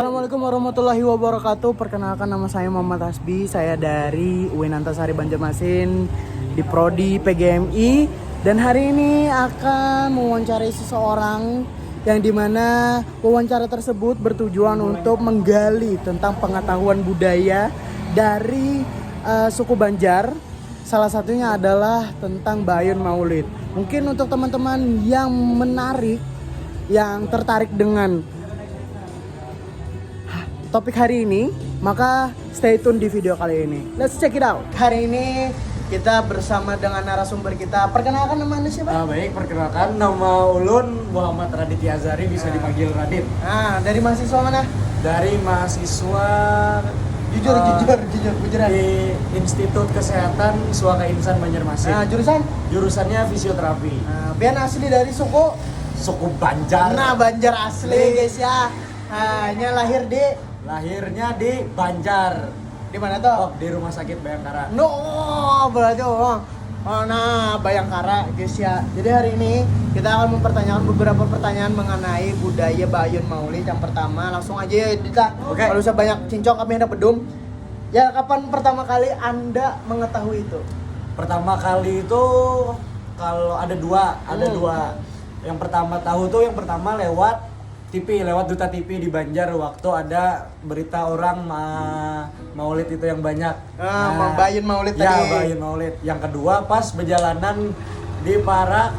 Assalamualaikum warahmatullahi wabarakatuh. Perkenalkan, nama saya Muhammad Hasbi. Saya dari UIN Antasari Banjarmasin di Prodi PGMI. Dan hari ini akan mewawancarai seseorang yang dimana wawancara tersebut bertujuan untuk menggali tentang pengetahuan budaya dari suku Banjar. Salah satunya adalah tentang Bayun Maulid. Mungkin untuk teman-teman yang menarik, yang tertarik dengan topik hari ini, maka stay tune di video kali ini. Let's check it out. Hari ini kita bersama dengan narasumber kita. Perkenalkan nama Anda siapa? Baik, perkenalkan nama Ulun Muhammad Raditya Azhari, bisa dipanggil Radit. Dari mahasiswa mana? Dari mahasiswa Jujur di Institut Kesehatan Suaka Insan Banjarmasin. Jurusan? Jurusannya fisioterapi. Biar asli dari suku Banjar. Banjar asli guys ya. Hanya Lahirnya di Banjar. di mana tuh? Di Rumah Sakit Bayangkara. Berarti Bayangkara guys ya. Jadi hari ini kita akan mempertanyakan beberapa pertanyaan mengenai budaya Bayun Maulid. Yang pertama, langsung aja ya Dita. Oke. Kalau usah banyak cincong, kami hendak bedum. Ya, kapan pertama kali Anda mengetahui itu? Pertama kali itu kalau ada dua. Yang pertama tahu tuh lewat TV, lewat Duta TV di Banjar waktu ada berita orang Maulid itu yang banyak. Bayun Maulid ya, tadi. Bayun Maulid. Yang kedua pas berjalanan di Parak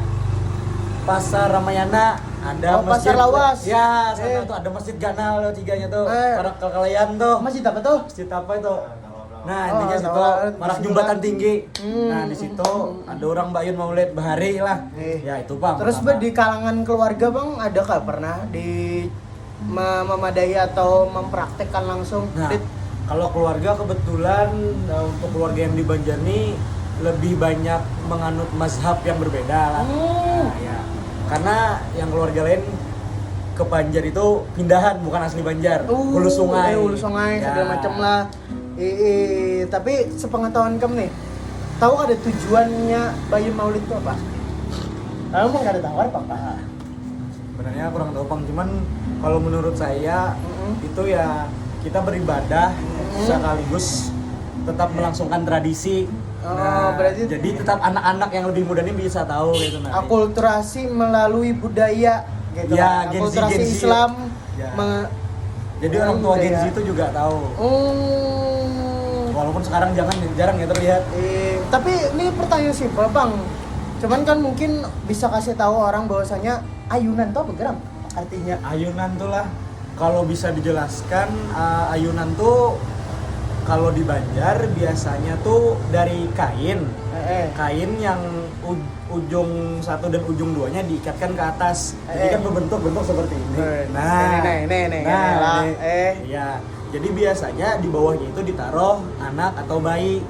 Pasar Ramayana ada Pasar masjid. Lawas. Ya, sana tuh ada masjid Ganal tiganya tuh. Parak Kekalayan tuh. Masjid apa tuh? Masjid apa itu? Nah, intinya situ Parak Jembatan Tinggi. Nah, di situ ada orang Bayun Maulid Bahari lah. Ya, itu Bang. Terus pertama. di kalangan keluarga Bang, adakah pernah di memadai atau mempraktekkan langsung? Nah, kalau keluarga kebetulan untuk keluarga yang di Banjar nih lebih banyak menganut mazhab yang berbeda lah. Nah, ya. Karena yang keluarga lain ke Banjar itu pindahan, bukan asli Banjar. Hulu sungai. Hulu sungai, Ya. segala macam lah. Tapi sepengetahuan kamu nih, tahu ada tujuannya Bayun Maulid itu apa? Kamu emang gak ada tawar apa? Sebenarnya kurang tahu Bang, cuman kalau menurut saya itu ya kita beribadah sekaligus tetap melangsungkan tradisi. Berarti jadi tetap anak-anak yang lebih muda ini bisa tahu gitu akulturasi melalui budaya gitu. Ya, Akulturasi Gen Z. Islam. Ya. Jadi orang tua Gen Z itu juga tahu. Walaupun sekarang jarang ya terlihat. Tapi ini pertanyaan simpel Bang. Cuman kan mungkin bisa kasih tahu orang bahwasanya ayunan itu apa geram? Artinya Ayunan tuh lah, kalau bisa dijelaskan, ayunan tuh kalau di Banjar biasanya tuh dari kain. Kain yang ujung satu dan ujung duanya diikatkan ke atas. Jadi kan berbentuk seperti ini. Iya. Jadi biasanya di bawahnya itu ditaruh anak atau bayi.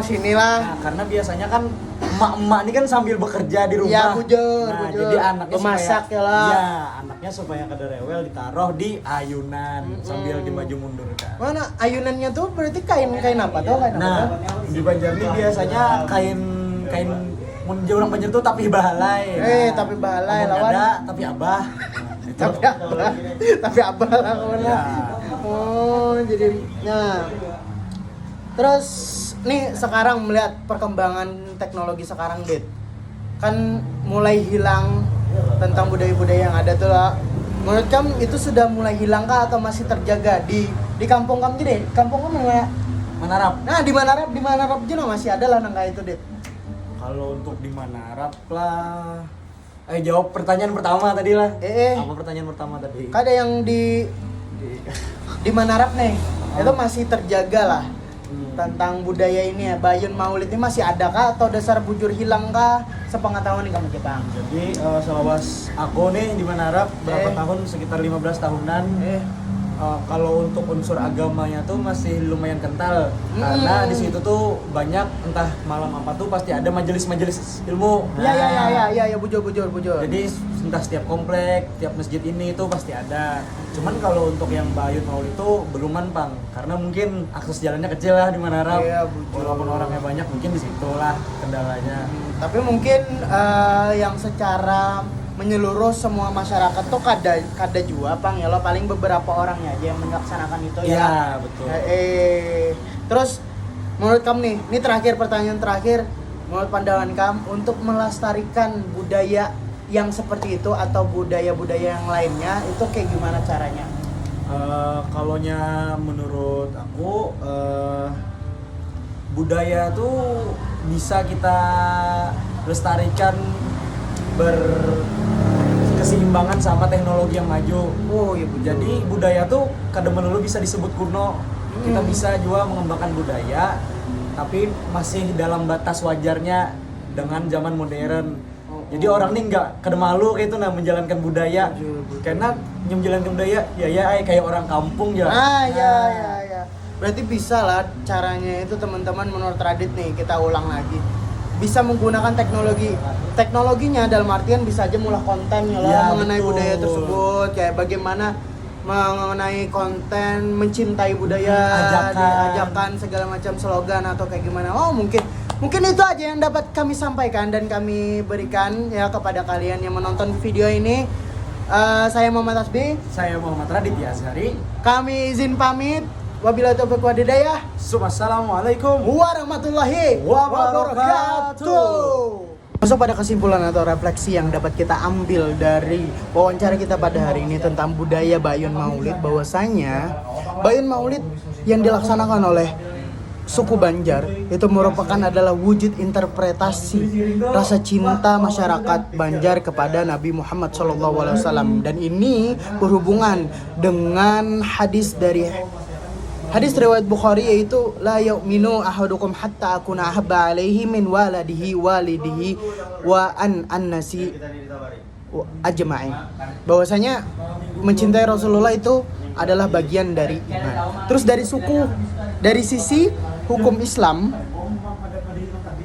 Sinilah. Nah, karena biasanya kan emak-emak ini kan sambil bekerja di rumah. Iya, bujur. Jadi anaknya memasak ya lah. Iya, anaknya supaya kada rewel ditaruh di ayunan sambil dimaju mundurkan. Mana ayunannya tuh berarti kain apa tuh? Nah, di Banjar ini biasanya kain mun orang Banjar tuh tapi bahalai. Tapi bahalai Ngomong lawan. ada, tapi abah. Tapi abah lah kawan. Ya. Jadi terus nih sekarang melihat perkembangan teknologi sekarang, Dit. Kan mulai hilang tentang budaya-budaya yang ada tuh lah. Menurut kamu itu sudah mulai hilang kah atau masih terjaga di kampung kamu deh? Kampung kamu mana? Manarap. Nah, di Manarap juga masih ada lah nangka itu, Dit. Kalau untuk di Manarap lah. Jawab pertanyaan pertama tadi lah. Apa pertanyaan pertama tadi? Ada yang di Manarap nih. Itu masih terjaga lah. Tentang budaya ini ya, Bayun Maulid ini masih ada kah atau dasar bujur hilang kah? Sepengetahuan nih kamu kita. Jadi selawas aku nih di Manarap berapa tahun, sekitar 15 tahunan. Kalau untuk unsur agamanya tuh masih lumayan kental. Karena di situ tuh banyak, entah malam apa tuh pasti ada majelis-majelis ilmu. Iya, bujur. Jadi entah setiap komplek, tiap masjid ini itu pasti ada. Cuman kalau untuk yang Bayun Maulid itu beluman Bang, karena mungkin akses jalannya kecil lah di Manarap. Walaupun orangnya banyak, mungkin di situ lah kendalanya. Tapi mungkin yang secara menyeluruh semua masyarakat tuh kada jua pang ya lo, paling beberapa orangnya aja yang melaksanakan itu ya. Iya, betul. Terus menurut kamu nih, ini pertanyaan terakhir, menurut pandangan kamu untuk melestarikan budaya yang seperti itu atau budaya-budaya yang lainnya itu kayak gimana caranya? Kalonya menurut aku budaya tuh bisa kita lestarikan berkeseimbangan sama teknologi yang maju. Oh iya, Jadi budaya tuh kadang melulu bisa disebut kuno. Kita bisa juga mengembangkan budaya, tapi masih dalam batas wajarnya dengan zaman modern. Jadi orang nih nggak kada malu kayak itu menjalankan budaya. Karena menjalankan budaya ya kayak orang kampung ya. Ya. Berarti bisa lah caranya itu teman-teman, menurut Radit nih, kita ulang lagi. Bisa menggunakan teknologinya dalam artian bisa aja mulah konten ya mengenai betul. budaya tersebut, kayak bagaimana mengenai konten mencintai budaya, ajakan segala macam slogan atau kayak gimana. Mungkin itu aja yang dapat kami sampaikan dan kami berikan ya kepada kalian yang menonton video ini. Saya Muhammad Tasbih, Saya Muhammad Raditya Azhari. kami izin pamit. Wabillahi taufiq wal hidayah. Assalamualaikum Warahmatullahi wabarakatuh. Masuk pada kesimpulan atau refleksi yang dapat kita ambil dari wawancara kita pada hari ini tentang budaya Bayun Maulid, bahwasanya Bayun Maulid yang dilaksanakan oleh suku Banjar itu merupakan adalah wujud interpretasi rasa cinta masyarakat Banjar kepada Nabi Muhammad SAW, dan ini berhubungan dengan hadis riwayat Bukhari, yaitu la yu'minu ahadukum hatta akuna ahabba alaihi min walidihi wa an-nasi ajma'in. Bahwasanya mencintai Rasulullah itu adalah bagian dari iman. Terus dari sisi hukum Islam,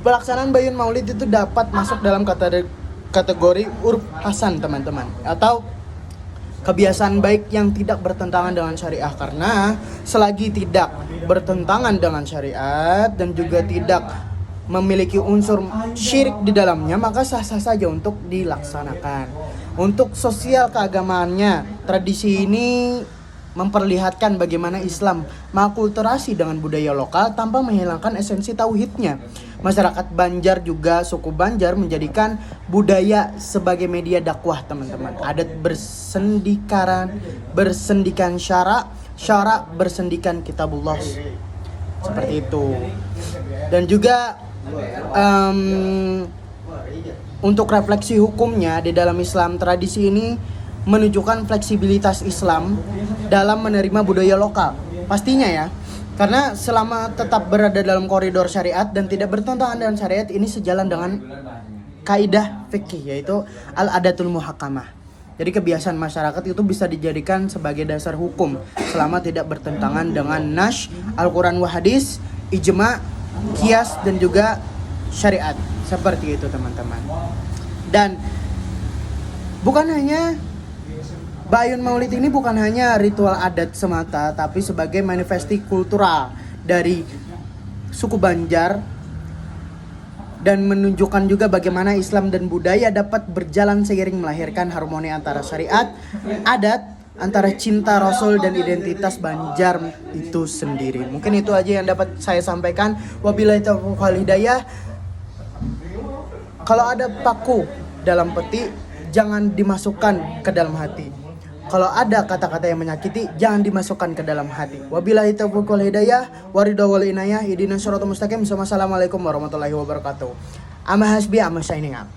pelaksanaan Bayun Maulid itu dapat masuk dalam kategori urf hasan, teman-teman, atau kebiasaan baik yang tidak bertentangan dengan syariah, karena selagi tidak bertentangan dengan syariat dan juga tidak memiliki unsur syirik di dalamnya, maka sah-sah saja untuk dilaksanakan. Untuk sosial keagamaannya, tradisi ini memperlihatkan bagaimana Islam mengakulturasi dengan budaya lokal tanpa menghilangkan esensi tauhidnya. Masyarakat Banjar juga suku Banjar menjadikan budaya sebagai media dakwah, teman-teman. Adat bersendikan syara bersendikan kitabullah. Seperti itu. Dan juga untuk refleksi hukumnya di dalam Islam, tradisi ini menunjukkan fleksibilitas Islam dalam menerima budaya lokal. Pastinya ya, karena selama tetap berada dalam koridor syariat dan tidak bertentangan dengan syariat, ini sejalan dengan kaidah fikih, yaitu al-adatul muhakkamah. Jadi kebiasaan masyarakat itu bisa dijadikan sebagai dasar hukum selama tidak bertentangan dengan nas, Al-Quran wa hadis, ijma, qiyas, dan juga syariat. Seperti itu, teman-teman. Dan bukan hanya Bayun Maulid ini bukan hanya ritual adat semata, tapi sebagai manifesti kultural dari suku Banjar dan menunjukkan juga bagaimana Islam dan budaya dapat berjalan seiring melahirkan harmoni antara syariat, adat, antara cinta Rasul dan identitas Banjar itu sendiri. Mungkin itu aja yang dapat saya sampaikan. Wabillahi taufiq wal hidayah. Kalau ada paku dalam peti, jangan dimasukkan ke dalam hati. Kalau ada kata-kata yang menyakiti, jangan dimasukkan ke dalam hati. Wabillahi taufiq wal hidayah, waridha wal inayah, ihdinas siratal mustaqim. Assalamualaikum warahmatullahi wabarakatuh. Ama hasbi, ama signing up.